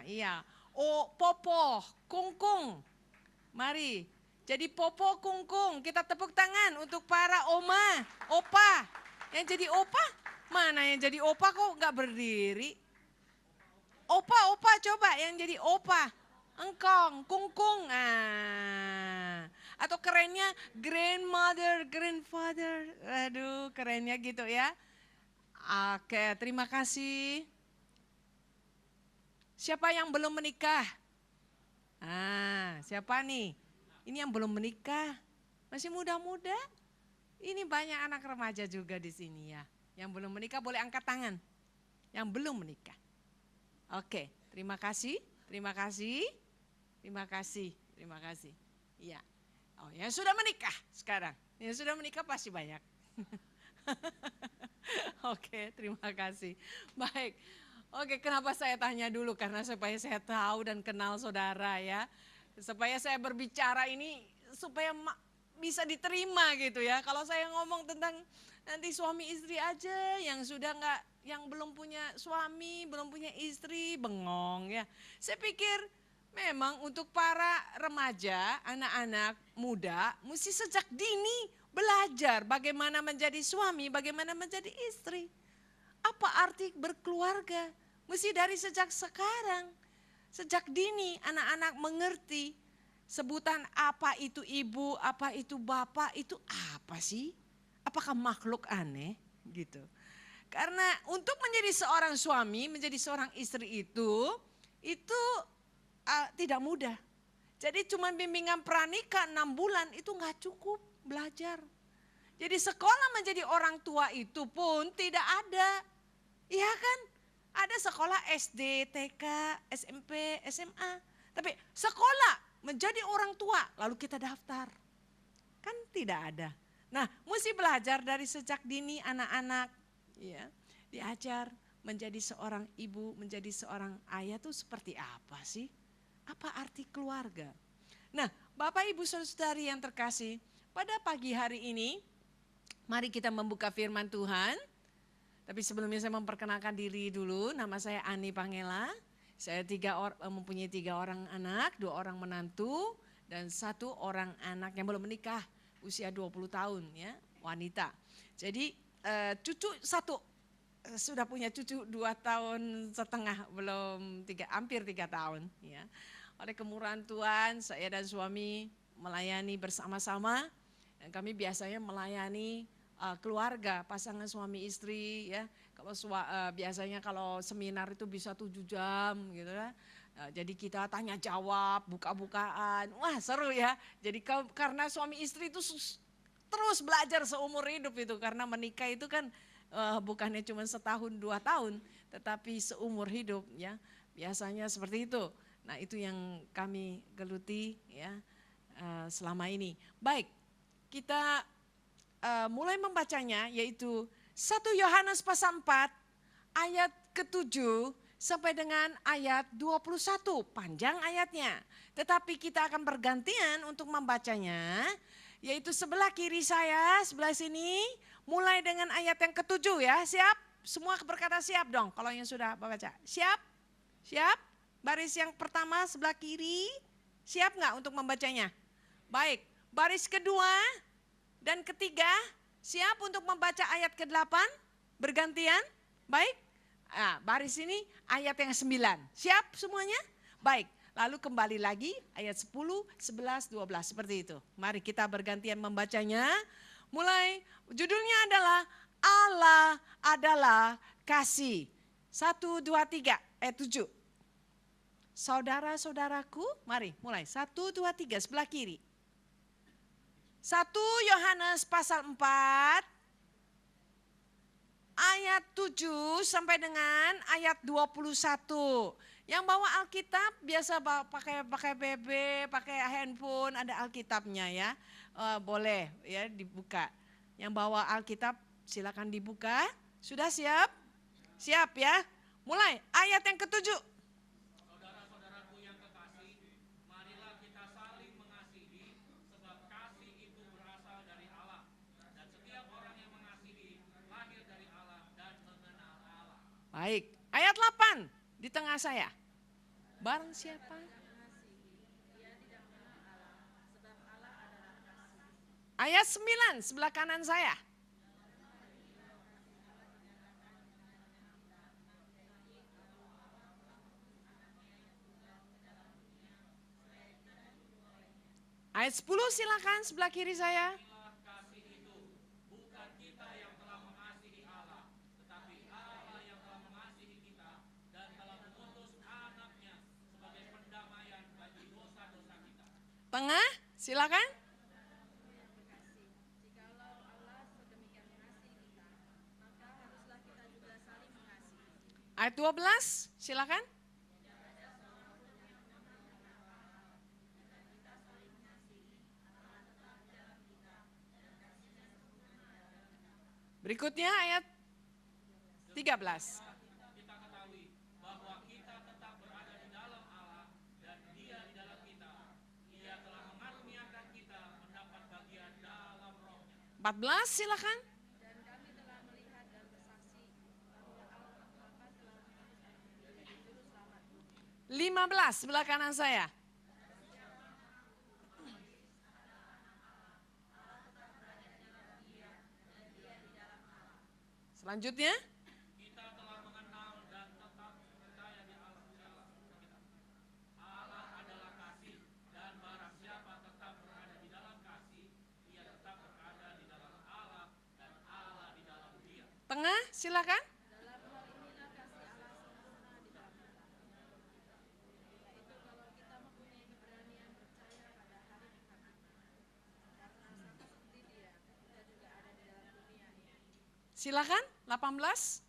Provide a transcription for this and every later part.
Iya. Oh, popo, kungkung. Mari. Jadi popo, kungkung. Kita tepuk tangan untuk para oma, opa. Yang jadi opa, mana yang jadi opa kok nggak berdiri? Opa, coba yang jadi opa. Engkong, kungkung. Atau kerennya grandmother, grandfather. Aduh, kerennya gitu ya. Oke, terima kasih. Siapa yang belum menikah? Siapa nih? Ini yang belum menikah. Masih muda-muda. Ini banyak anak remaja juga di sini ya. Yang belum menikah boleh angkat tangan. Yang belum menikah. Oke, terima kasih. Terima kasih. Terima kasih. Terima kasih. Iya. Oh, yang sudah menikah sekarang. Yang sudah menikah pasti banyak. Oke, terima kasih. Baik. Oke, kenapa saya tanya dulu? Karena supaya saya tahu dan kenal saudara ya. Supaya saya berbicara ini supaya bisa diterima gitu ya. Kalau saya ngomong tentang nanti suami istri aja yang sudah enggak, yang belum punya suami, belum punya istri, bengong ya. Saya pikir memang untuk para remaja, anak-anak muda mesti sejak dini belajar bagaimana menjadi suami, bagaimana menjadi istri. Apa arti berkeluarga? Mesti dari sejak sekarang. Sejak dini anak-anak mengerti sebutan apa itu ibu, apa itu bapak, itu apa sih? Apakah makhluk aneh gitu. Karena untuk menjadi seorang suami, menjadi seorang istri itu tidak mudah. Jadi cuma bimbingan pranikah 6 bulan itu gak cukup belajar. Jadi sekolah menjadi orang tua itu pun tidak ada. Iya kan? Ada sekolah SD, TK, SMP, SMA. Tapi sekolah menjadi orang tua lalu kita daftar. Kan tidak ada. Nah, mesti belajar dari sejak dini anak-anak ya, diajar menjadi seorang ibu, menjadi seorang ayah itu seperti apa sih? Apa arti keluarga? Nah, Bapak Ibu Saudari yang terkasih, pada pagi hari ini mari kita membuka firman Tuhan. Tapi sebelumnya saya memperkenalkan diri dulu, nama saya Ani Pangela. Saya mempunyai 3 orang anak, 2 orang menantu, dan 1 orang anak yang belum menikah, usia 20 tahun ya, wanita. Jadi cucu 1, sudah punya cucu 2 tahun setengah, belum hampir 3 tahun ya. Oleh kemurahan Tuhan, saya dan suami melayani bersama-sama, dan kami biasanya melayani keluarga, pasangan suami istri ya. Kalau biasanya kalau seminar itu bisa 7 jam gitu ya. Jadi kita tanya jawab, buka-bukaan. Wah, seru ya. Jadi karena suami istri itu terus belajar seumur hidup itu, karena menikah itu kan bukannya cuma setahun 2 tahun, tetapi seumur hidup ya. Biasanya seperti itu. Nah, itu yang kami geluti ya selama ini. Baik, kita mulai membacanya, yaitu 1 Yohanes pasal 4 ayat ke-7 sampai dengan ayat 21, panjang ayatnya. Tetapi kita akan bergantian untuk membacanya, yaitu sebelah kiri saya, sebelah sini, mulai dengan ayat yang ke-7 ya. Siap? Semua berkata siap dong kalau yang sudah baca. Siap? Siap? Baris yang pertama sebelah kiri, siap nggak untuk membacanya? Baik, baris kedua dan ketiga, siap untuk membaca ayat ke-8 bergantian? Baik, baris ini ayat yang 9, siap semuanya? Baik, lalu kembali lagi ayat 10, 11, 12 seperti itu. Mari kita bergantian membacanya. Mulai, judulnya adalah Allah adalah kasih. 1, 2, 3, 7. Saudara-saudaraku, mari mulai. 1, 2, 3 sebelah kiri. 1 Yohanes pasal 4 ayat 7 sampai dengan ayat 21. Yang bawa Alkitab biasa pakai BB, pakai handphone, ada Alkitabnya ya. Boleh ya dibuka. Yang bawa Alkitab silakan dibuka. Sudah siap? Siap ya. Mulai ayat yang ke-7. Baik, ayat 8 di tengah saya. Barang siapa? Ayat 9 sebelah kanan saya. Ayat 10 silakan sebelah kiri saya. Tengah, silakan. Ayat 12, silakan. Berikutnya ayat 13. Empat belas silakan. 15 sebelah kanan saya. Selanjutnya. Tengah, silakan. Silakan, 18.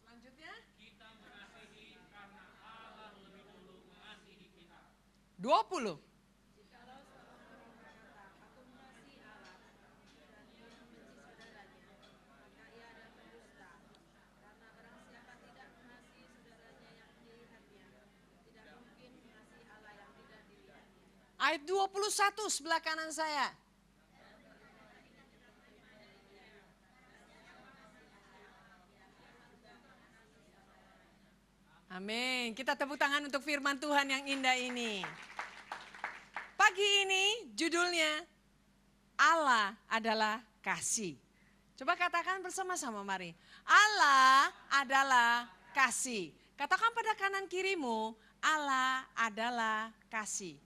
Selanjutnya. 20. Ayat 21 sebelah kanan saya. Amin. Kita tepuk tangan untuk firman Tuhan yang indah ini. Pagi ini judulnya Allah adalah kasih. Coba katakan bersama-sama mari. Allah adalah kasih. Katakan pada kanan kirimu, Allah adalah kasih.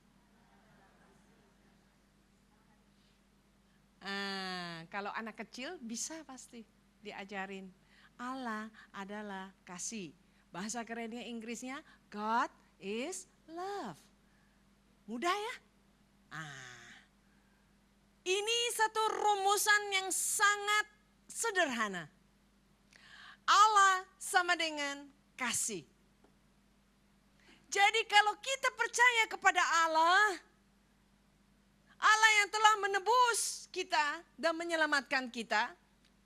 Kalau anak kecil bisa pasti diajarin. Allah adalah kasih. Bahasa kerennya Inggrisnya God is love. Mudah ya? Ini satu rumusan yang sangat sederhana. Allah sama dengan kasih. Jadi kalau kita percaya kepada Allah, Allah yang telah menebus kita dan menyelamatkan kita,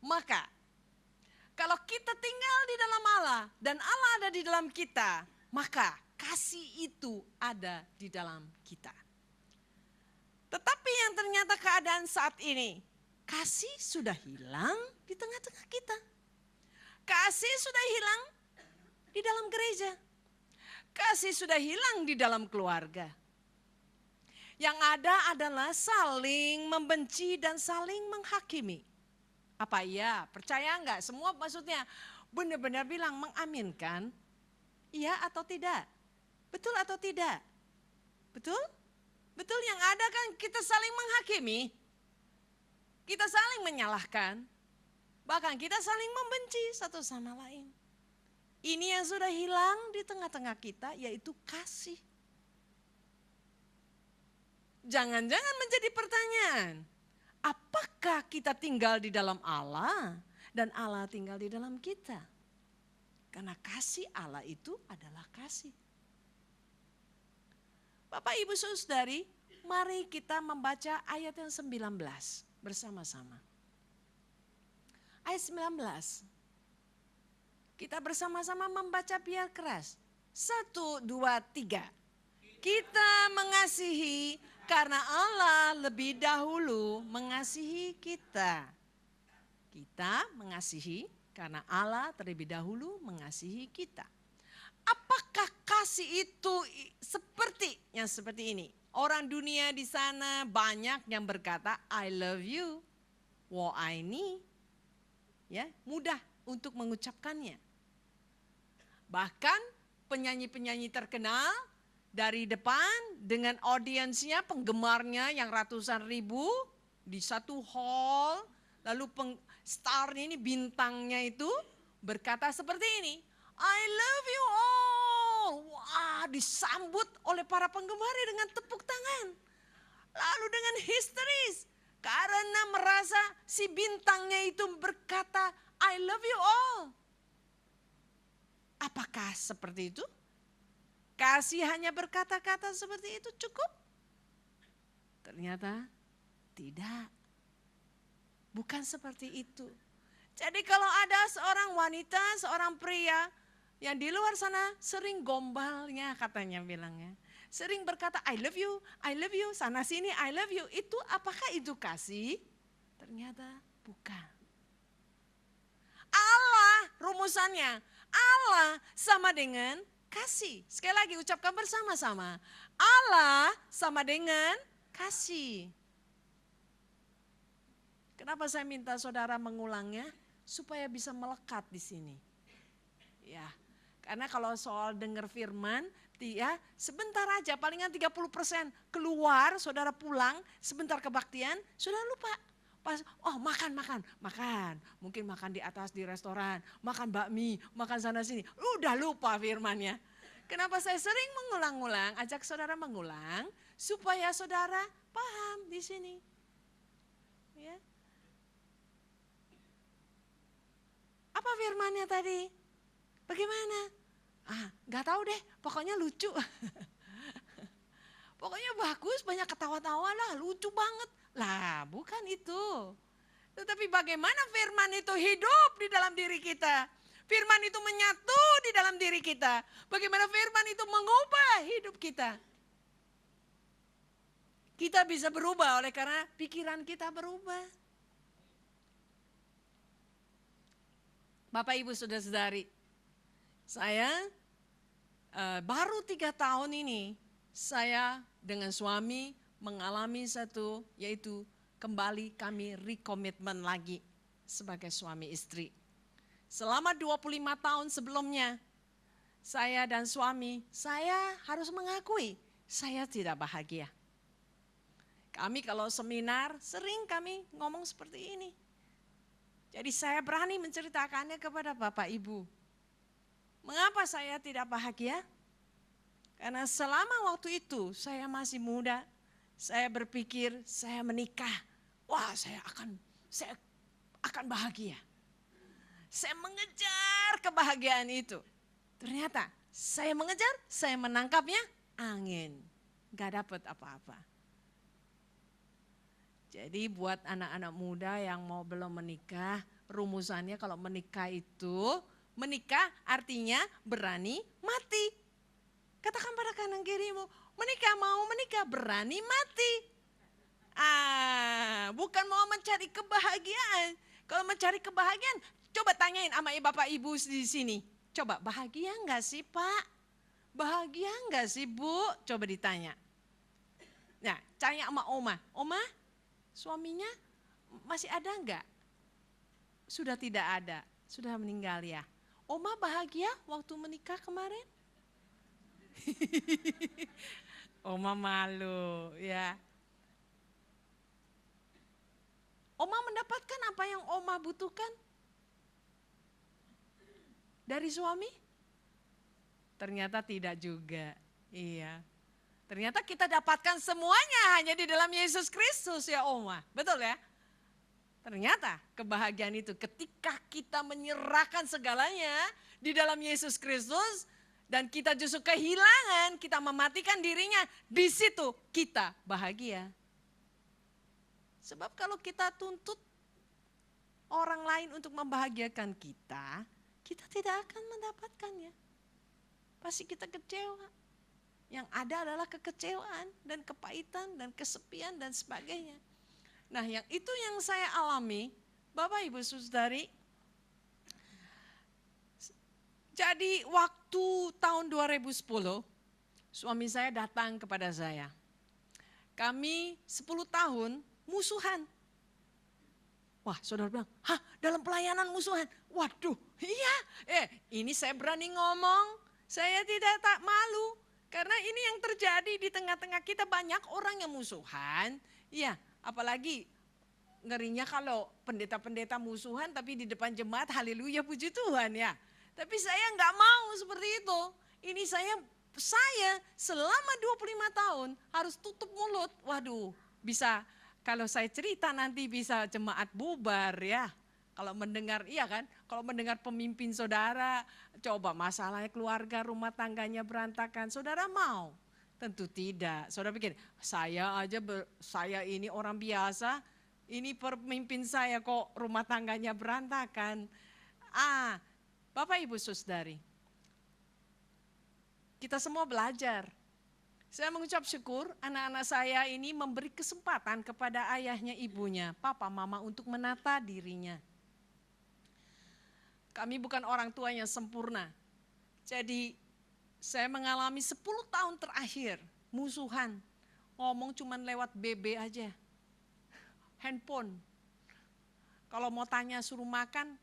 maka kalau kita tinggal di dalam Allah dan Allah ada di dalam kita, maka kasih itu ada di dalam kita. Tetapi yang ternyata keadaan saat ini, kasih sudah hilang di tengah-tengah kita. Kasih sudah hilang di dalam gereja. Kasih sudah hilang di dalam keluarga. Yang ada adalah saling membenci dan saling menghakimi. Apa iya? Percaya enggak? Semua maksudnya benar-benar bilang mengaminkan. Iya atau tidak? Betul atau tidak? Betul? Betul, yang ada kan kita saling menghakimi. Kita saling menyalahkan. Bahkan kita saling membenci satu sama lain. Ini yang sudah hilang di tengah-tengah kita, yaitu kasih. Jangan-jangan menjadi pertanyaan, apakah kita tinggal di dalam Allah dan Allah tinggal di dalam kita? Karena kasih Allah itu adalah kasih. Bapak Ibu Saudari, mari kita membaca ayat yang 19 bersama-sama. Ayat 19. Kita bersama-sama membaca biar keras. 1, 2, 3. Kita mengasihi Karena Allah lebih dahulu mengasihi kita. Kita mengasihi karena Allah terlebih dahulu mengasihi kita. Apakah kasih itu seperti ini? Orang dunia di sana banyak yang berkata I love you, wo aini. Ya, mudah untuk mengucapkannya. Bahkan penyanyi-penyanyi terkenal dari depan dengan audiensnya, penggemarnya yang ratusan ribu di satu hall. Lalu starnya ini, bintangnya itu berkata seperti ini, I love you all. Wah, disambut oleh para penggemarnya dengan tepuk tangan. Lalu dengan histeris karena merasa si bintangnya itu berkata I love you all. Apakah seperti itu? Kasih hanya berkata-kata seperti itu cukup? Ternyata tidak. Bukan seperti itu. Jadi kalau ada seorang wanita, seorang pria yang di luar sana sering gombalnya katanya bilangnya. Sering berkata I love you, sana sini I love you. Itu apakah itu kasih? Ternyata bukan. Allah rumusannya, Allah sama dengan kasih. Sekali lagi ucapkan bersama-sama. Allah sama dengan kasih. Kenapa saya minta saudara mengulangnya? Supaya bisa melekat di sini. Ya, karena kalau soal dengar firman, ya sebentar aja, palingan 30% keluar, saudara pulang, sebentar kebaktian, sudah lupa. Pas, oh makan. Mungkin makan di atas di restoran, makan bakmi, makan sana sini. Udah lupa firmannya. Kenapa saya sering mengulang-ulang, ajak saudara mengulang, supaya saudara paham di sini. Ya. Apa firmannya tadi? Bagaimana? Gak tahu deh, pokoknya lucu. Pokoknya bagus, banyak ketawa-tawa lah, lucu banget. Lah bukan itu. Tetapi bagaimana firman itu hidup di dalam diri kita. Firman itu menyatu di dalam diri kita. Bagaimana firman itu mengubah hidup kita. Kita bisa berubah oleh karena pikiran kita berubah. Bapak Ibu Saudara-saudari, saya baru 3 tahun ini saya dengan suami mengalami satu, yaitu kembali kami rekomitmen lagi sebagai suami istri. Selama 25 tahun sebelumnya, saya dan suami, saya harus mengakui saya tidak bahagia. Kami kalau seminar sering kami ngomong seperti ini. Jadi saya berani menceritakannya kepada Bapak Ibu. Mengapa saya tidak bahagia? Karena selama waktu itu saya masih muda, saya berpikir saya menikah, wah saya akan bahagia. Saya mengejar kebahagiaan itu. Ternyata saya mengejar, saya menangkapnya angin. Gak dapat apa-apa. Jadi buat anak-anak muda yang mau belum menikah, rumusannya kalau menikah itu, menikah artinya berani mati. Katakan pada kanan kirimu, mau menikah berani mati. Bukan mau mencari kebahagiaan. Kalau mencari kebahagiaan, coba tanyain sama Bapak Ibu di sini. Coba bahagia enggak sih Pak? Bahagia enggak sih Bu? Coba ditanya. Nah, tanya sama Oma. Oma, suaminya masih ada enggak? Sudah tidak ada, sudah meninggal ya. Oma bahagia waktu menikah kemarin? Oma malu ya. Oma mendapatkan apa yang Oma butuhkan dari suami? Ternyata tidak juga. Iya. Ternyata kita dapatkan semuanya hanya di dalam Yesus Kristus ya Oma. Betul ya? Ternyata kebahagiaan itu ketika kita menyerahkan segalanya di dalam Yesus Kristus dan kita justru kehilangan, kita mematikan dirinya, di situ kita bahagia. Sebab kalau kita tuntut orang lain untuk membahagiakan kita, kita tidak akan mendapatkannya. Pasti kita kecewa. Yang ada adalah kekecewaan dan kepahitan dan kesepian dan sebagainya. Nah, yang itu yang saya alami, Bapak Ibu Saudari. Jadi waktu tahun 2010, suami saya datang kepada saya. Kami 10 tahun musuhan. Wah, saudara bilang, hah, dalam pelayanan musuhan? Waduh, iya. Ini saya berani ngomong, saya tidak tak malu. Karena ini yang terjadi di tengah-tengah kita, banyak orang yang musuhan. Iya, apalagi ngerinya kalau pendeta-pendeta musuhan tapi di depan jemaat, haleluya, puji Tuhan ya. Tapi saya nggak mau seperti itu. Ini saya selama 25 tahun harus tutup mulut. Waduh, bisa kalau saya cerita nanti bisa jemaat bubar ya. Kalau mendengar, iya kan, kalau mendengar pemimpin saudara, coba masalahnya keluarga, rumah tangganya berantakan, saudara mau? Tentu tidak. Saudara pikir, saya ini orang biasa, ini pemimpin saya kok rumah tangganya berantakan. Bapak Ibu Saudari, kita semua belajar. Saya mengucap syukur anak-anak saya ini memberi kesempatan kepada ayahnya, ibunya, papa, mama untuk menata dirinya. Kami bukan orang tua yang sempurna. Jadi saya mengalami 10 tahun terakhir musuhan. Ngomong cuman lewat BB aja. Handphone. Kalau mau tanya suruh makan,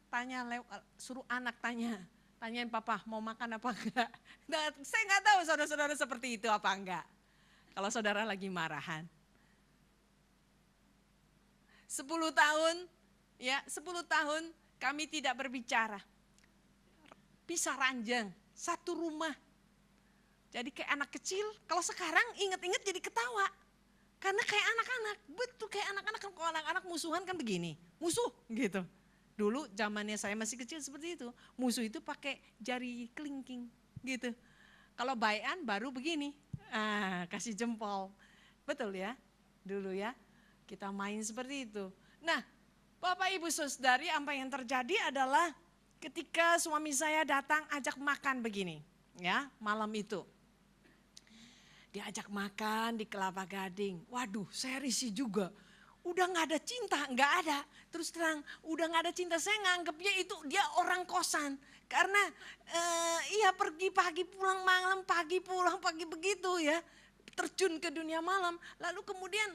suruh anak tanya. Tanyain papa mau makan apa enggak. Nah, saya enggak tahu saudara-saudara seperti itu apa enggak. Kalau saudara lagi marahan. 10 tahun, ya 10 tahun kami tidak berbicara. Pisah ranjang, satu rumah. Jadi kayak anak kecil, kalau sekarang ingat-ingat jadi ketawa. Karena kayak anak-anak, betul kayak anak-anak. Kalau anak-anak musuhan kan begini, musuh gitu. Dulu zamannya saya masih kecil seperti itu. Musuh itu pakai jari kelingking gitu. Kalau bayan baru begini, kasih jempol. Betul ya, dulu ya kita main seperti itu. Nah, Bapak Ibu Saudari, apa yang terjadi adalah ketika suami saya datang ajak makan begini, ya malam itu. Diajak makan di Kelapa Gading. Waduh, saya risih juga. Udah gak ada cinta, gak ada. Terus terang, udah gak ada cinta. Saya nganggepnya itu dia orang kosan. Karena iya pergi pagi pulang malam, pagi pulang pagi begitu ya. Terjun ke dunia malam. Lalu kemudian,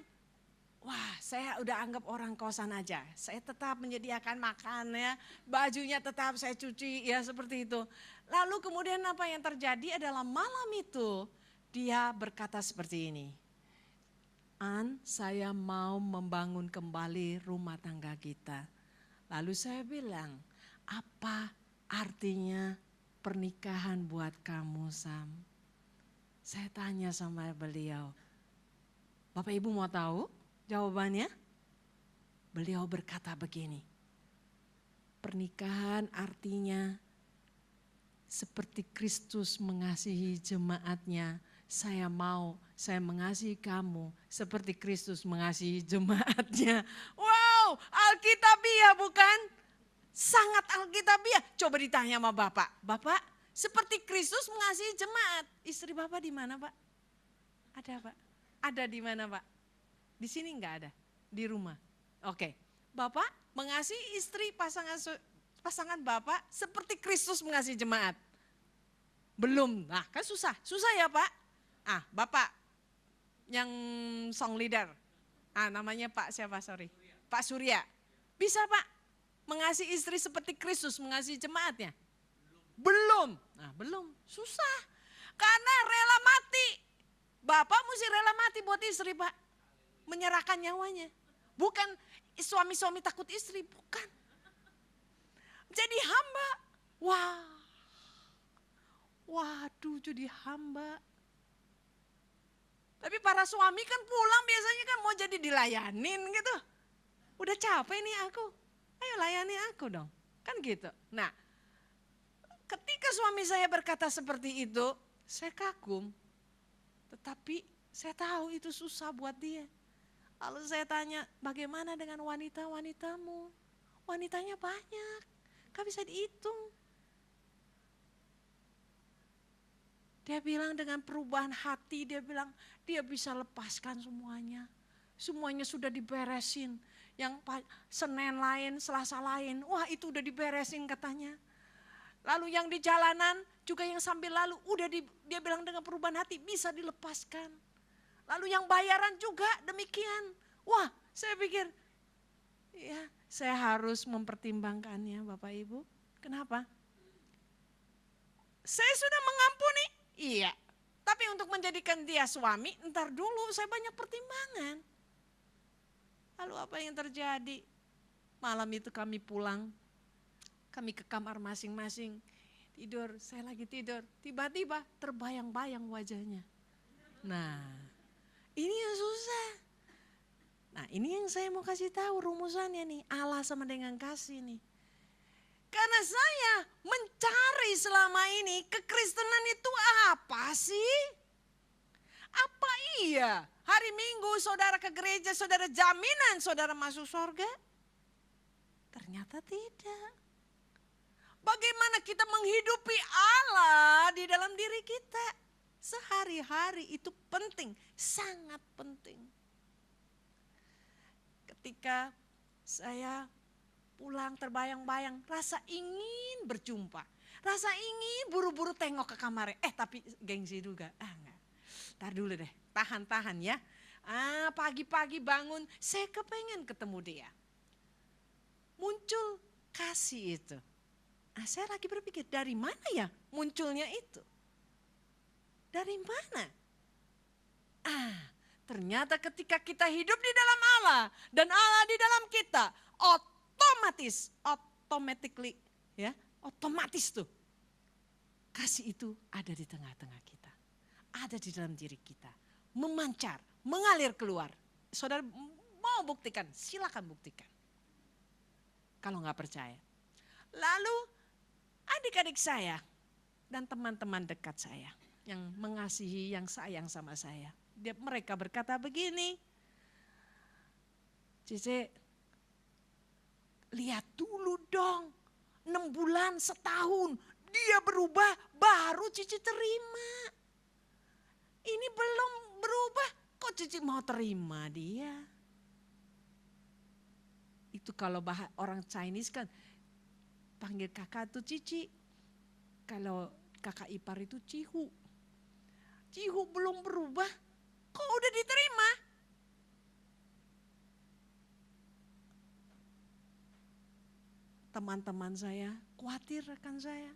wah saya udah anggap orang kosan aja. Saya tetap menyediakan makan ya. Bajunya tetap saya cuci ya seperti itu. Lalu kemudian apa yang terjadi adalah malam itu. Dia berkata seperti ini, saya mau membangun kembali rumah tangga kita. Lalu saya bilang, apa artinya pernikahan buat kamu, Sam? Saya tanya sama beliau, Bapak Ibu mau tahu jawabannya? Beliau berkata begini, pernikahan artinya seperti Kristus mengasihi jemaatnya. Saya mengasihi kamu seperti Kristus mengasihi jemaatnya. Wow, Alkitabiah bukan? Sangat Alkitabiah. Coba ditanya sama Bapak. Bapak, seperti Kristus mengasihi jemaat. Istri Bapak di mana, Pak? Ada, Pak? Ada di mana, Pak? Di sini enggak ada, di rumah. Oke. Bapak mengasihi istri pasangan Bapak seperti Kristus mengasihi jemaat. Belum. Nah, kan susah. Susah ya, Pak? Bapak yang song leader. Namanya Pak siapa, sorry. Pak Surya. Bisa, Pak, mengasihi istri seperti Kristus mengasihi jemaatnya? Belum. Nah, belum. Susah. Karena rela mati. Bapak mesti rela mati buat istri, Pak. Menyerahkan nyawanya. Bukan suami-suami takut istri, bukan. Jadi hamba. Waduh, jadi hamba. Tapi para suami kan pulang biasanya kan mau jadi dilayanin gitu. Udah capek nih aku, ayo layani aku dong. Kan gitu. Nah, ketika suami saya berkata seperti itu, saya kagum. Tetapi saya tahu itu susah buat dia. Lalu saya tanya, bagaimana dengan wanita-wanitamu? Wanitanya banyak, gak bisa dihitung. Dia bilang dengan perubahan hati, dia bilang dia bisa lepaskan semuanya. Semuanya sudah diberesin. Yang Senin lain, Selasa lain, wah itu udah diberesin katanya. Lalu yang di jalanan juga yang sambil lalu, dia bilang dengan perubahan hati bisa dilepaskan. Lalu yang bayaran juga demikian. Wah saya pikir, ya saya harus mempertimbangkannya Bapak Ibu. Kenapa? Saya sudah mengampuni, iya. Tapi untuk menjadikan dia suami, ntar dulu saya banyak pertimbangan. Lalu apa yang terjadi? Malam itu kami pulang, kami ke kamar masing-masing. Tidur, saya lagi tidur. Tiba-tiba terbayang-bayang wajahnya. Nah, ini yang susah. Nah, ini yang saya mau kasih tahu rumusannya nih. Allah sama dengan kasih nih. Karena saya mencari selama ini kekristenan itu apa sih? Apa iya hari Minggu saudara ke gereja, saudara jaminan saudara masuk surga? Ternyata tidak. Bagaimana kita menghidupi Allah di dalam diri kita? Sehari-hari itu penting, sangat penting. Ketika saya pulang terbayang-bayang, rasa ingin berjumpa. Rasa ingin buru-buru tengok ke kamarnya. Tapi gengsi juga. Enggak. Ntar dulu deh, tahan-tahan ya. Pagi-pagi bangun, saya kepengen ketemu dia. Muncul kasih itu. Saya lagi berpikir, dari mana ya munculnya itu? Dari mana? Ternyata ketika kita hidup di dalam Allah dan Allah di dalam kita, otomatis tuh kasih itu ada di tengah-tengah kita, ada di dalam diri kita, memancar, mengalir keluar. Saudara mau buktikan, silakan buktikan. Kalau nggak percaya, lalu adik-adik saya dan teman-teman dekat saya yang mengasihi, yang sayang sama saya, mereka berkata begini, Cici, lihat dulu dong, 6 bulan, setahun, dia berubah, baru Cici terima. Ini belum berubah, kok Cici mau terima dia? Itu kalau orang Chinese kan, panggil kakak tuh Cici, kalau kakak ipar itu Cihu. Cihu belum berubah, kok udah diterima? Teman-teman saya, khawatir rekan saya.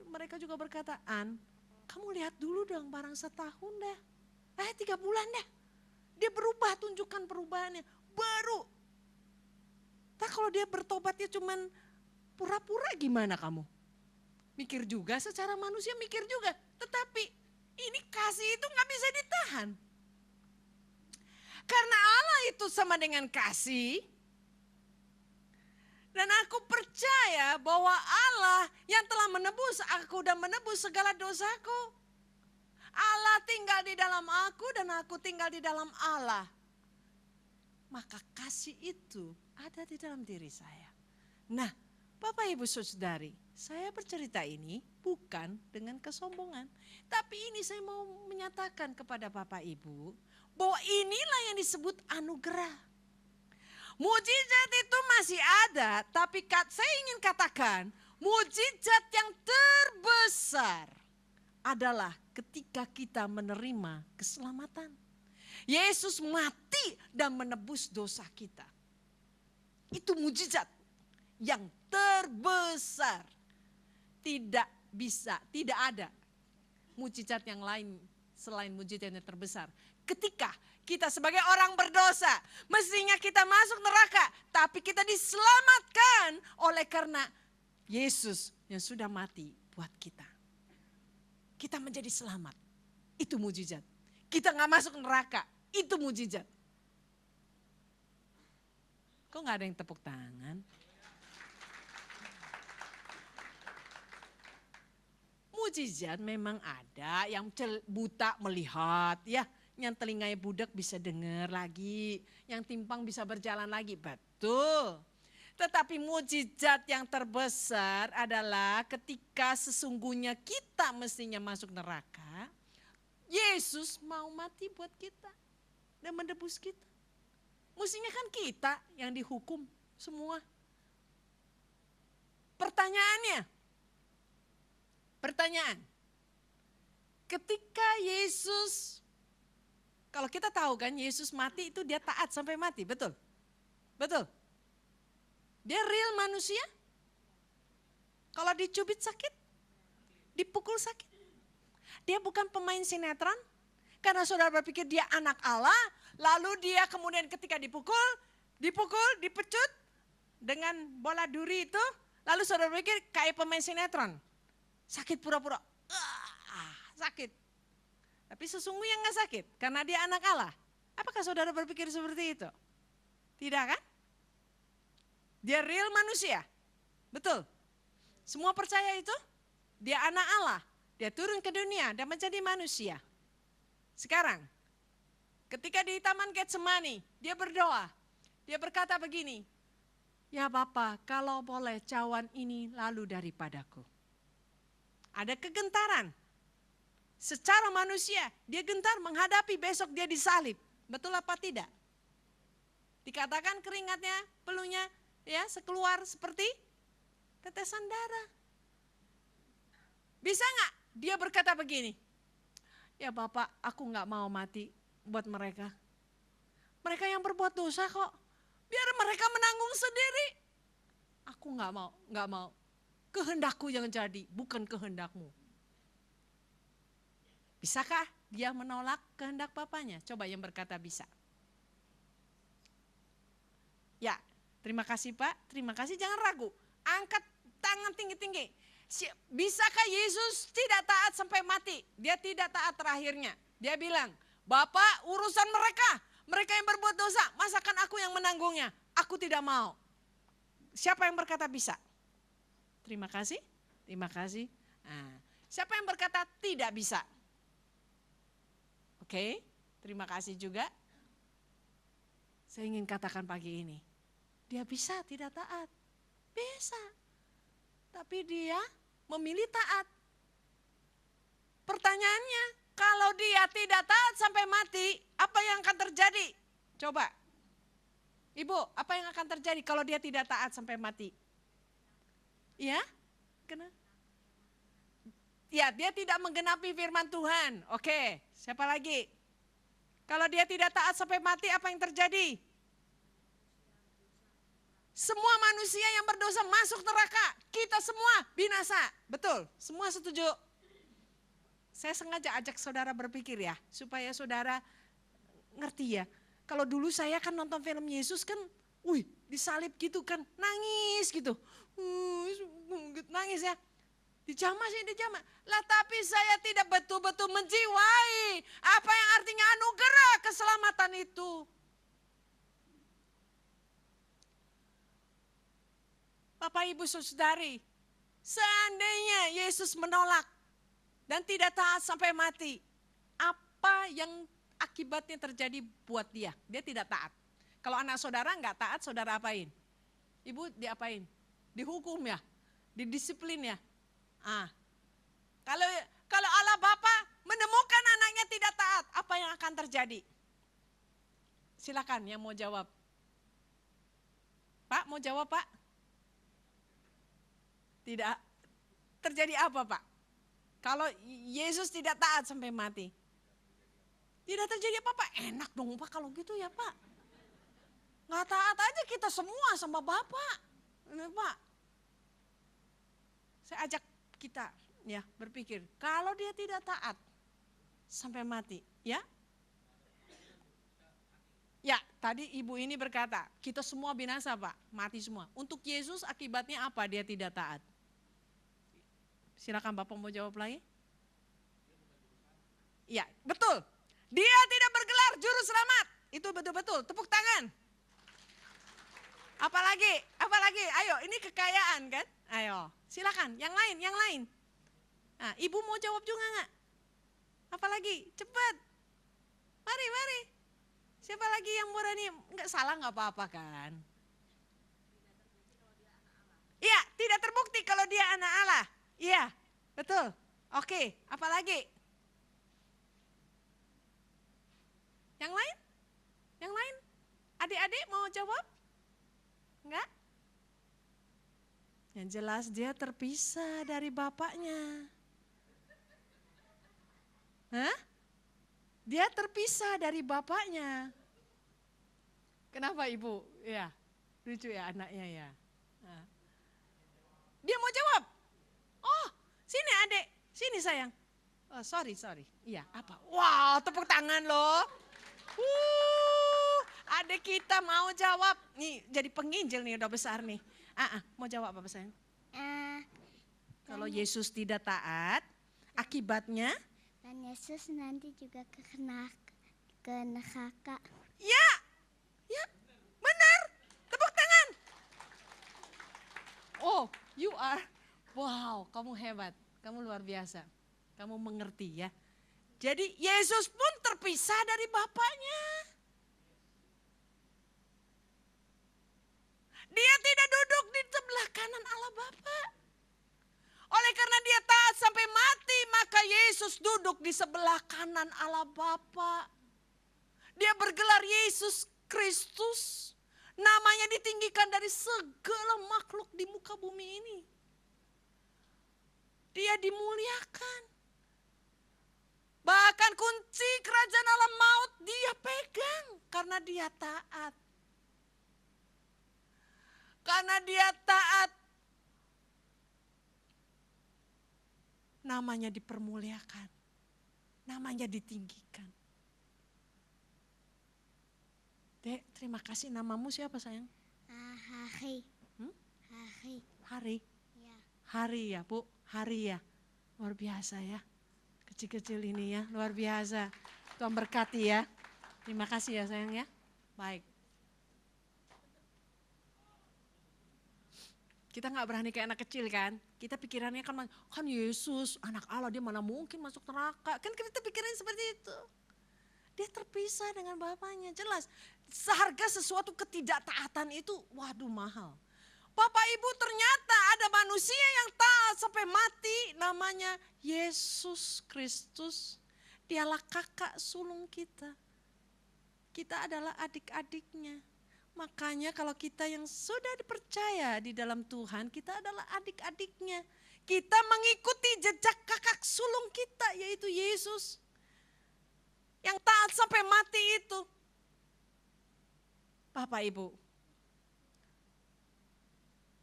Mereka juga berkata, kamu lihat dulu dong barang setahun dah. 3 bulan dah. Dia berubah, tunjukkan perubahannya. Baru. Kalau dia bertobatnya cuman pura-pura gimana kamu? Mikir juga, secara manusia mikir juga. Tetapi ini kasih itu gak bisa ditahan. Karena Allah itu sama dengan kasih. Dan aku percaya bahwa Allah yang telah menebus aku dan menebus segala dosaku. Allah tinggal di dalam aku dan aku tinggal di dalam Allah. Maka kasih itu ada di dalam diri saya. Nah, Bapak Ibu Saudari, saya bercerita ini bukan dengan kesombongan. Tapi ini saya mau menyatakan kepada Bapak Ibu bahwa inilah yang disebut anugerah. Mujizat itu masih ada, tapi saya ingin katakan mujizat yang terbesar adalah ketika kita menerima keselamatan. Yesus mati dan menebus dosa kita. Itu mujizat yang terbesar. Tidak ada mujizat yang lain selain mujizat yang terbesar. Ketika kita sebagai orang berdosa, mestinya kita masuk neraka, tapi kita diselamatkan oleh karena Yesus yang sudah mati buat kita. Kita menjadi selamat, itu mujizat. Kita gak masuk neraka, itu mujizat. Kok gak ada yang tepuk tangan? Mujizat memang ada, yang buta melihat ya. Yang telinganya budak bisa dengar lagi, yang timpang bisa berjalan lagi, betul. Tetapi mujizat yang terbesar adalah ketika sesungguhnya kita mestinya masuk neraka, Yesus mau mati buat kita dan menebus kita. Mestinya kan kita yang dihukum semua. Pertanyaan, ketika Yesus, kalau kita tahu kan Yesus mati itu dia taat sampai mati, betul? Betul? Dia real manusia? Kalau dicubit sakit? Dipukul sakit? Dia bukan pemain sinetron? Karena saudara berpikir dia anak Allah, lalu dia kemudian ketika dipukul, dipecut dengan bola duri itu, lalu saudara berpikir kayak pemain sinetron. Sakit pura-pura, sakit. Tapi sesungguhnya enggak sakit, karena dia anak Allah. Apakah saudara berpikir seperti itu? Tidak kan? Dia real manusia, betul. Semua percaya itu, dia anak Allah. Dia turun ke dunia dan menjadi manusia. Sekarang, ketika di Taman Getsemani, dia berdoa. Dia berkata begini, ya Bapa, kalau boleh cawan ini lalu daripadaku. Ada kegentaran. Secara manusia, dia gentar menghadapi besok dia disalib. Betul apa tidak? Dikatakan keringatnya, peluhnya, ya sekeluar seperti tetesan darah. Bisa nggak dia berkata begini, ya Bapak aku nggak mau mati buat mereka. Mereka yang berbuat dosa kok, biar mereka menanggung sendiri. Aku nggak mau. Kehendakku yang jadi, bukan kehendakmu. Bisakah dia menolak kehendak Bapaknya? Coba yang berkata bisa. Ya. Terima kasih Pak, terima kasih, jangan ragu. Angkat tangan tinggi-tinggi. Bisakah Yesus tidak taat sampai mati? Dia tidak taat terakhirnya. Dia bilang, Bapak urusan mereka yang berbuat dosa, masakan aku yang menanggungnya. Aku tidak mau. Siapa yang berkata bisa? Terima kasih. Nah, siapa yang berkata tidak bisa? Oke, terima kasih juga. Saya ingin katakan pagi ini. Dia bisa tidak taat, bisa. Tapi dia memilih taat. Pertanyaannya, kalau dia tidak taat sampai mati, apa yang akan terjadi? Coba, Ibu, apa yang akan terjadi kalau dia tidak taat sampai mati? Ya, kenapa? Ya, dia tidak menggenapi firman Tuhan. Oke, siapa lagi? Kalau dia tidak taat sampai mati, apa yang terjadi? Semua manusia yang berdosa masuk neraka. Kita semua binasa. Betul, semua setuju. Saya sengaja ajak saudara berpikir ya, supaya saudara ngerti ya. Kalau dulu saya kan nonton film Yesus kan, disalib gitu kan, nangis gitu. Nangis ya. Dijamah. Lah tapi saya tidak betul-betul menjiwai apa yang artinya anugerah keselamatan itu. Bapak Ibu Saudari, seandainya Yesus menolak dan tidak taat sampai mati, apa yang akibatnya terjadi buat dia? Dia tidak taat. Kalau anak saudara nggak taat, saudara apain? Ibu diapain? Dihukum ya, didisiplin ya. Kalau Allah Bapa menemukan anaknya tidak taat, apa yang akan terjadi? Silakan yang mau jawab. Pak, mau jawab Pak? Tidak. Terjadi apa Pak? Kalau Yesus tidak taat sampai mati. Tidak terjadi apa-apa. Enak dong Pak kalau gitu ya Pak. Nggak taat aja kita semua sama Bapak. Ini Pak. Saya ajak kita ya berpikir. Kalau dia tidak taat sampai mati. Ya. Ya tadi ibu ini berkata. Kita semua binasa Pak. Mati semua. Untuk Yesus akibatnya apa dia tidak taat? Silakan Bapak mau jawab lagi. Ya, betul. Dia tidak bergelar juru selamat. Itu betul-betul. Tepuk tangan. Apalagi? Ayo, ini kekayaan kan? Ayo, silakan. Yang lain. Nah, Ibu mau jawab juga enggak? Apalagi? Cepat. Mari. Siapa lagi yang berani? Enggak salah enggak apa-apa kan? tidak terbukti kalau dia anak Allah. Iya, betul. Oke, apalagi? Yang lain? Yang lain? Adik-adik mau jawab? Enggak? Yang jelas dia terpisah dari bapaknya. Hah? Dia terpisah dari bapaknya. Kenapa ibu? Ya, lucu ya anaknya ya. Nah. Dia mau jawab. Oh, sini adik, sini sayang. Oh, sorry. Iya, apa? Wow, tepuk tangan loh. Adik kita mau jawab. Nih, jadi penginjil nih udah besar nih. Mau jawab apa sayang? Kalau Yesus tidak taat, akibatnya? Dan Yesus nanti juga ke neraka. Ya, benar. Tepuk tangan. Oh, you are. Wow, kamu hebat. Kamu luar biasa. Kamu mengerti ya. Jadi Yesus pun terpisah dari Bapaknya. Dia tidak duduk di sebelah kanan Allah Bapa. Oleh karena dia taat sampai mati, maka Yesus duduk di sebelah kanan Allah Bapa. Dia bergelar Yesus Kristus. Namanya ditinggikan dari segala makhluk di muka bumi ini. Dia dimuliakan. Bahkan kunci kerajaan alam maut dia pegang karena dia taat. Karena dia taat, namanya dipermuliakan, namanya ditinggikan. Dek, terima kasih. Namamu siapa sayang? Hari. Hari. Ya. Hari ya Bu, Hari ya. Luar biasa ya. Kecil-kecil ini ya, luar biasa. Tuhan berkati ya. Terima kasih ya sayang ya. Baik. Kita gak berani kayak anak kecil kan. Kita pikirannya kan Yesus, anak Allah, dia mana mungkin masuk neraka. Kan kita pikirin seperti itu. Dia terpisah dengan Bapaknya, jelas. Seharga sesuatu ketidaktaatan itu, waduh mahal. Bapak Ibu, ternyata ada manusia yang taat sampai mati, namanya Yesus Kristus. Dialah kakak sulung kita. Kita adalah adik-adiknya. Makanya kalau kita yang sudah dipercaya di dalam Tuhan, kita adalah adik-adiknya. Kita mengikuti jejak kakak sulung kita, yaitu Yesus. Yang taat sampai mati itu. Bapak Ibu,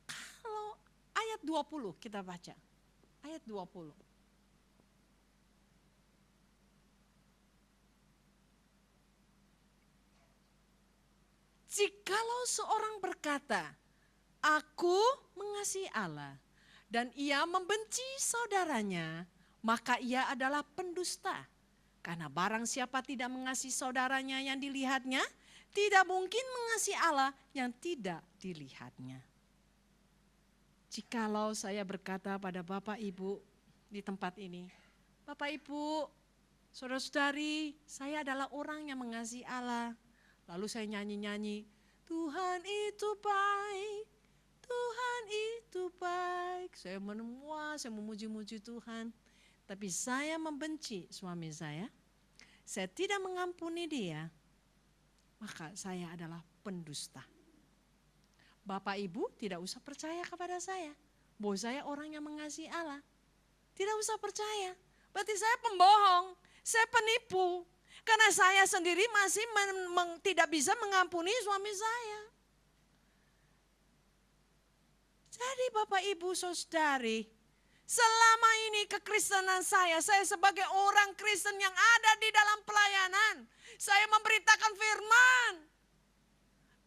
kalau ayat 20 kita baca. Ayat 20. Jikalau seorang berkata, aku mengasihi Allah dan ia membenci saudaranya, maka ia adalah pendusta. Karena barang siapa tidak mengasihi saudaranya yang dilihatnya, tidak mungkin mengasihi Allah yang tidak dilihatnya. Jikalau saya berkata pada Bapak Ibu di tempat ini, Bapak Ibu, saudara-saudari, saya adalah orang yang mengasihi Allah. Lalu saya nyanyi-nyanyi, Tuhan itu baik, Tuhan itu baik. Saya memuji-muji Tuhan. Tapi saya membenci suami saya tidak mengampuni dia, maka saya adalah pendusta. Bapak Ibu tidak usah percaya kepada saya, bahwa saya orang yang mengasihi Allah. Tidak usah percaya, berarti saya pembohong, saya penipu. Karena saya sendiri masih tidak bisa mengampuni suami saya. Jadi Bapak Ibu saudari, selama ini kekristenan saya sebagai orang Kristen yang ada di dalam pelayanan. Saya memberitakan firman.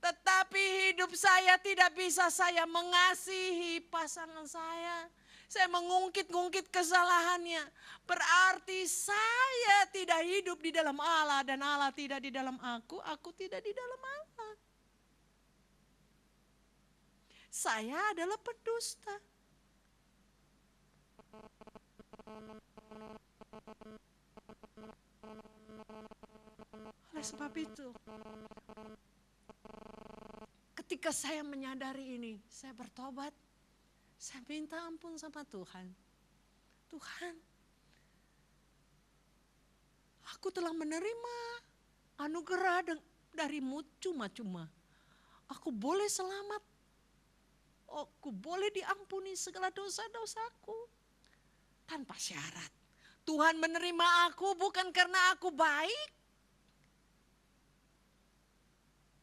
Tetapi hidup saya tidak bisa saya mengasihi pasangan saya. Saya mengungkit-ungkit kesalahannya. Berarti saya tidak hidup di dalam Allah dan Allah tidak di dalam aku tidak di dalam Allah. Saya adalah pendusta. Oleh sebab itu, ketika saya menyadari ini, saya bertobat. Saya minta ampun sama Tuhan. Tuhan, aku telah menerima anugerah darimu cuma-cuma. Aku boleh selamat. Aku boleh diampuni segala dosa-dosaku tanpa syarat. Tuhan menerima aku bukan karena aku baik,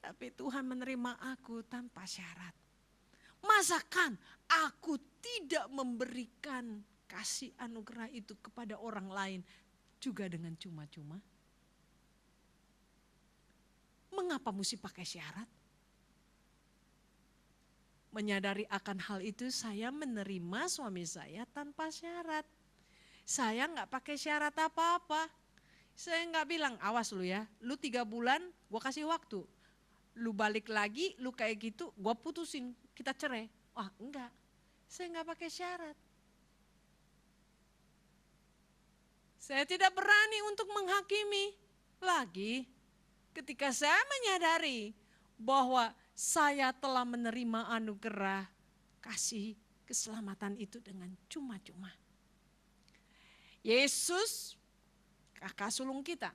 tapi Tuhan menerima aku tanpa syarat. Masakan aku tidak memberikan kasih anugerah itu kepada orang lain juga dengan cuma-cuma? Mengapa mesti pakai syarat? Menyadari akan hal itu, saya menerima suami saya tanpa syarat. Saya nggak pakai syarat apa-apa. Saya nggak bilang, awas lu ya, lu 3 bulan gue kasih waktu. Lu balik lagi, lu kayak gitu, gue putusin, kita cerai. Wah enggak, saya nggak pakai syarat. Saya tidak berani untuk menghakimi lagi ketika saya menyadari bahwa saya telah menerima anugerah kasih keselamatan itu dengan cuma-cuma. Yesus, kakak sulung kita.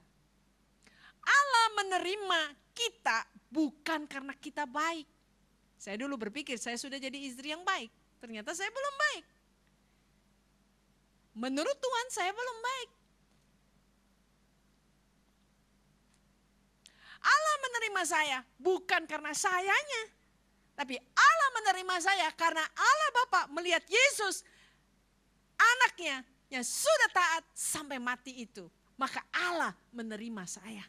Allah menerima kita bukan karena kita baik. Saya dulu berpikir saya sudah jadi istri yang baik. Ternyata saya belum baik. Menurut Tuhan saya belum baik. Allah menerima saya bukan karena sayanya. Tapi Allah menerima saya karena Allah Bapa melihat Yesus, anaknya yang sudah taat sampai mati itu. Maka Allah menerima saya.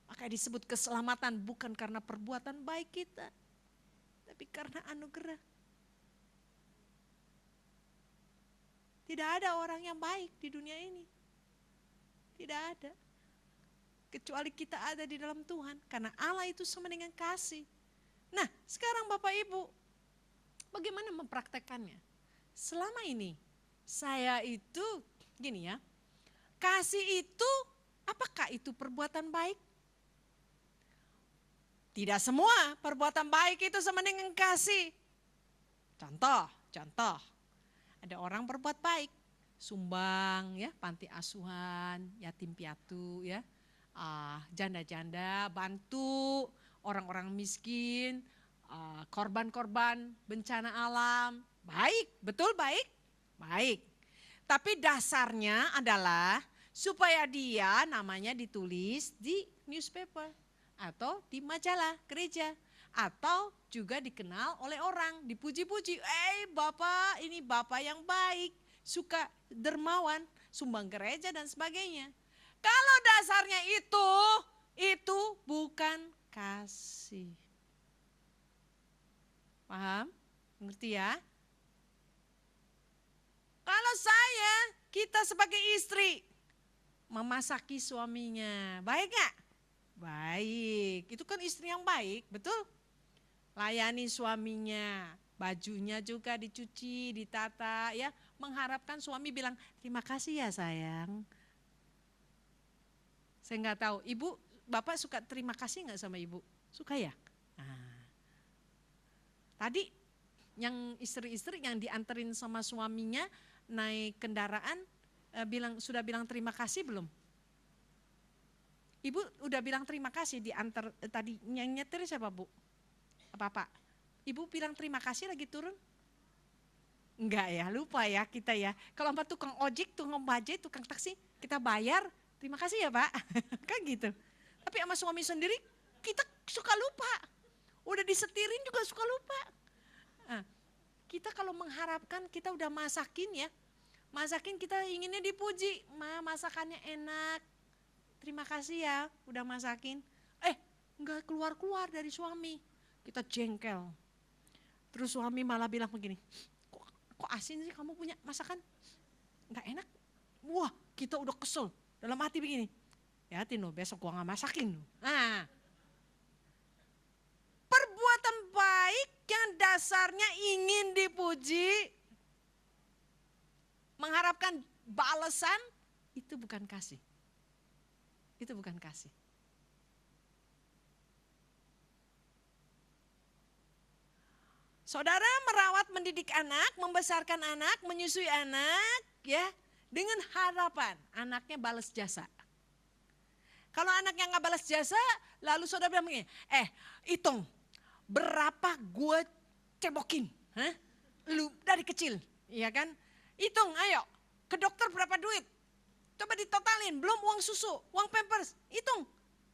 Maka disebut keselamatan bukan karena perbuatan baik kita, tapi karena anugerah. Tidak ada orang yang baik di dunia ini. Tidak ada. Kecuali kita ada di dalam Tuhan. Karena Allah itu sama dengan kasih. Nah sekarang Bapak Ibu, bagaimana mempraktekannya? Selama ini saya itu gini ya, kasih itu apakah itu perbuatan baik? Tidak semua perbuatan baik itu sama dengan kasih. Contoh, ada orang berbuat baik, sumbang ya, panti asuhan, yatim piatu ya, janda-janda, bantu orang-orang miskin, korban-korban bencana alam. Baik, betul baik? Baik. Tapi dasarnya adalah supaya dia namanya ditulis di newspaper atau di majalah gereja. Atau juga dikenal oleh orang, dipuji-puji. Bapak, ini bapak yang baik, suka dermawan, sumbang gereja dan sebagainya. Kalau dasarnya itu bukan kasih. Paham? Ngerti ya? Kalau kita sebagai istri memasaki suaminya, baik gak? Baik, itu kan istri yang baik, betul? Layani suaminya, bajunya juga dicuci, ditata ya, mengharapkan suami bilang terima kasih ya sayang. Saya nggak tahu, ibu, bapak suka terima kasih nggak sama ibu? Suka ya? Nah, tadi yang istri-istri yang dianterin sama suaminya naik kendaraan, sudah bilang terima kasih belum? Ibu udah bilang terima kasih diantar tadi, yang nyetir siapa Bu? Bapak. Ibu bilang terima kasih lagi turun? Enggak ya, lupa ya kita ya. Kalau sama tukang ojek, tukang bajai, tukang taksi, kita bayar, terima kasih ya Pak. Kan gitu. Tapi sama suami sendiri kita suka lupa. Udah disetirin juga suka lupa. Nah, kita kalau mengharapkan kita udah masakin ya. Masakin kita inginnya dipuji. Masakannya enak. Terima kasih ya udah masakin. Enggak keluar-keluar dari suami. Kita jengkel. Terus suami malah bilang begini, kok asin sih kamu punya masakan? Enggak enak. Wah kita udah kesel. Dalam hati begini, ya Tino besok gua gak masakin. Nah, perbuatan baik yang dasarnya ingin dipuji, mengharapkan balasan, itu bukan kasih. Itu bukan kasih. Saudara merawat, mendidik anak, membesarkan anak, menyusui anak, ya, dengan harapan anaknya balas jasa. Kalau anaknya nggak balas jasa, lalu saudara bilang begini, hitung berapa gue cebokin, lu dari kecil, iya kan? Hitung, ayo, ke dokter berapa duit? Coba ditotalin, belum uang susu, uang pampers, hitung.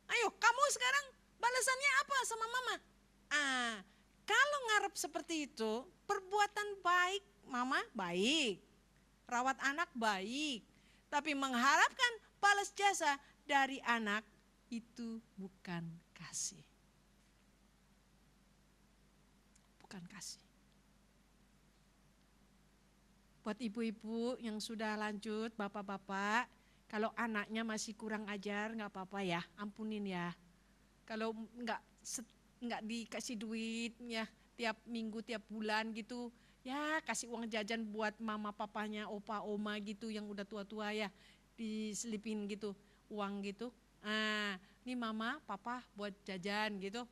Ayo, kamu sekarang balasannya apa sama mama? Kalau ngarep seperti itu, perbuatan baik, mama baik, rawat anak baik. Tapi mengharapkan balas jasa dari anak itu bukan kasih. Bukan kasih. Buat ibu-ibu yang sudah lanjut, bapak-bapak, kalau anaknya masih kurang ajar nggak apa-apa ya, ampunin ya. Kalau nggak dikasih duit ya tiap minggu, tiap bulan gitu, ya kasih uang jajan buat mama papanya, opa oma gitu yang udah tua-tua ya, diselipin gitu uang gitu. Ini mama papa buat jajan gitu.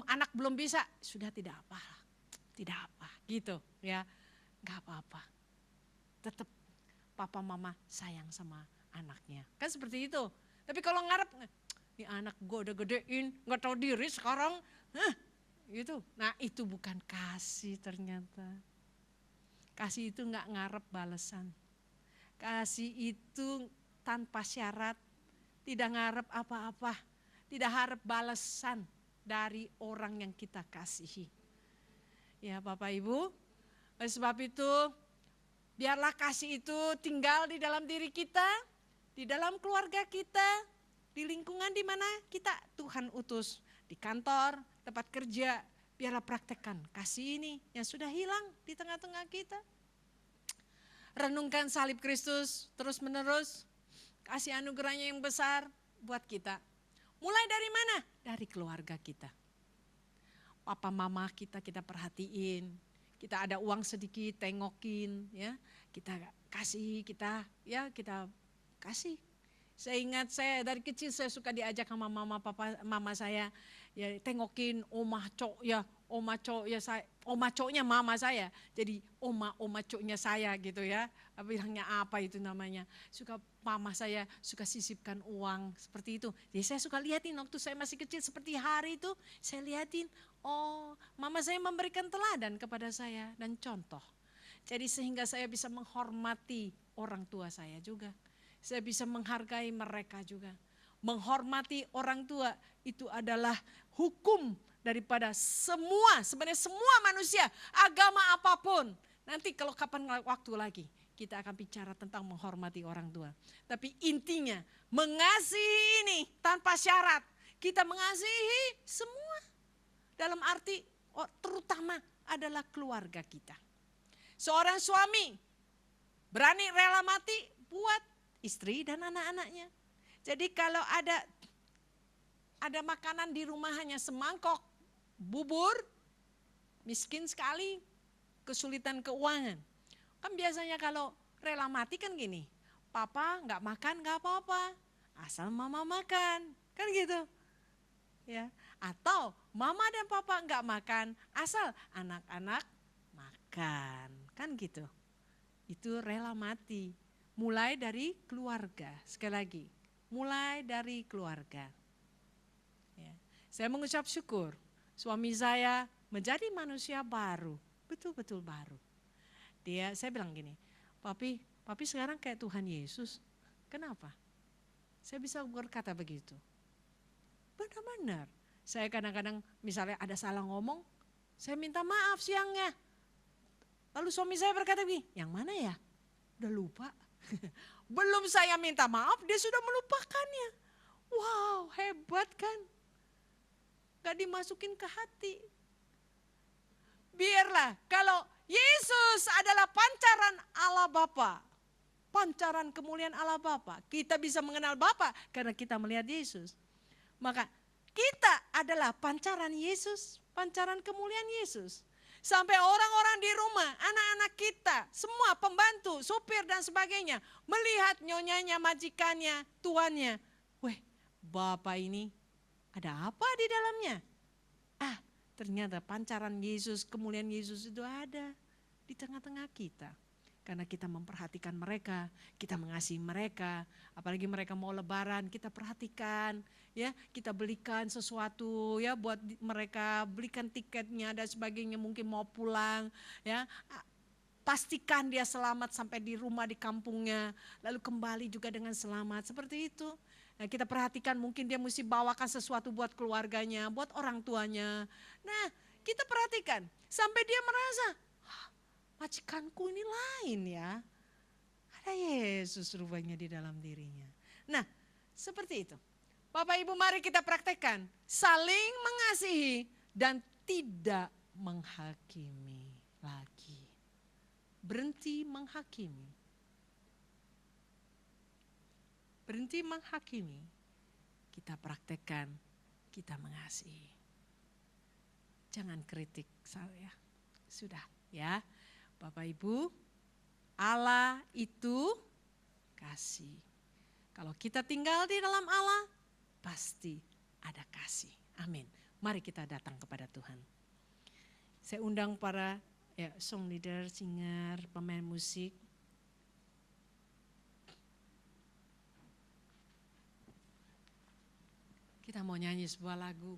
Anak belum bisa, sudah tidak apa gitu ya, nggak apa-apa. Tetap papa mama sayang sama anaknya, kan seperti itu. Tapi kalau ngarep, ini anak gue udah gedein, nggak tahu diri sekarang, gitu. Nah itu bukan kasih ternyata. Kasih itu nggak ngarep balasan. Kasih itu tanpa syarat, tidak ngarep apa-apa, tidak harap balasan dari orang yang kita kasihi. Ya Bapak Ibu, oleh sebab itu biarlah kasih itu tinggal di dalam diri kita, di dalam keluarga kita, di lingkungan di mana kita Tuhan utus, di kantor, tempat kerja, biarlah praktekkan kasih ini yang sudah hilang di tengah-tengah kita. Renungkan salib Kristus terus menerus, kasih anugerahnya yang besar buat kita. Mulai dari mana? Dari keluarga kita. Papa mama kita perhatiin, kita ada uang sedikit tengokin ya, kita kasih, kita kasih. Saya ingat saya dari kecil saya suka diajak sama mama saya ya tengokin oma coknya mama saya. Jadi oma coknya saya gitu ya. Bilangnya apa itu namanya? Mama saya suka sisipkan uang seperti itu. Jadi saya suka lihatin waktu saya masih kecil seperti hari itu, saya lihatin, mama saya memberikan teladan kepada saya dan contoh. Jadi sehingga saya bisa menghormati orang tua saya juga. Saya bisa menghargai mereka juga. Menghormati orang tua itu adalah hukum daripada sebenarnya semua manusia, agama apapun. Nanti kalau kapan waktu lagi kita akan bicara tentang menghormati orang tua. Tapi intinya mengasihi ini tanpa syarat. Kita mengasihi semua. Dalam arti terutama adalah keluarga kita. Seorang suami berani rela mati buat istri dan anak-anaknya. Jadi kalau ada makanan di rumah hanya semangkok bubur, miskin sekali, kesulitan keuangan. Kan biasanya kalau rela mati kan gini, papa nggak makan nggak apa-apa, asal mama makan, kan gitu. Ya, atau mama dan papa nggak makan, asal anak-anak makan, kan gitu. Itu rela mati. Mulai dari keluarga, sekali lagi, mulai dari keluarga. Ya. Saya mengucap syukur, suami saya menjadi manusia baru, betul-betul baru. Saya bilang gini, papi sekarang kayak Tuhan Yesus, kenapa? Saya bisa berkata begitu. Benar-benar, saya kadang-kadang misalnya ada salah ngomong, saya minta maaf siangnya. Lalu suami saya berkata begini, yang mana ya? Udah lupa. Belum saya minta maaf, dia sudah melupakannya. Wow, hebat kan? Gak dimasukin ke hati. Biarlah kalau Yesus adalah pancaran Allah Bapa, pancaran kemuliaan Allah Bapa, kita bisa mengenal Bapa karena kita melihat Yesus. Maka kita adalah pancaran Yesus, pancaran kemuliaan Yesus. Sampai orang-orang di rumah, anak-anak kita, semua pembantu, supir dan sebagainya, melihat nyonyanya, majikannya, tuannya. Bapak ini ada apa di dalamnya? ternyata pancaran Yesus, kemuliaan Yesus itu ada di tengah-tengah kita. Karena kita memperhatikan mereka, kita mengasihi mereka, apalagi mereka mau lebaran, kita perhatikan, ya, kita belikan sesuatu ya buat mereka, belikan tiketnya dan sebagainya, mungkin mau pulang, ya. Pastikan dia selamat sampai di rumah di kampungnya, lalu kembali juga dengan selamat, seperti itu. Nah, kita perhatikan mungkin dia mesti bawakan sesuatu buat keluarganya, buat orang tuanya. Nah, kita perhatikan sampai dia merasa, majikanku ini lain ya. Ada Yesus rupanya di dalam dirinya. Nah, seperti itu. Bapak Ibu, mari kita praktekkan. Saling mengasihi dan tidak menghakimi lagi. Berhenti menghakimi. Berhenti menghakimi. Kita praktekkan, kita mengasihi. Jangan kritik saya. Sudah ya. Bapak Ibu, Allah itu kasih. Kalau kita tinggal di dalam Allah, pasti ada kasih. Amin. Mari kita datang kepada Tuhan. Saya undang para song leader, singer, pemain musik. Kita mau nyanyi sebuah lagu.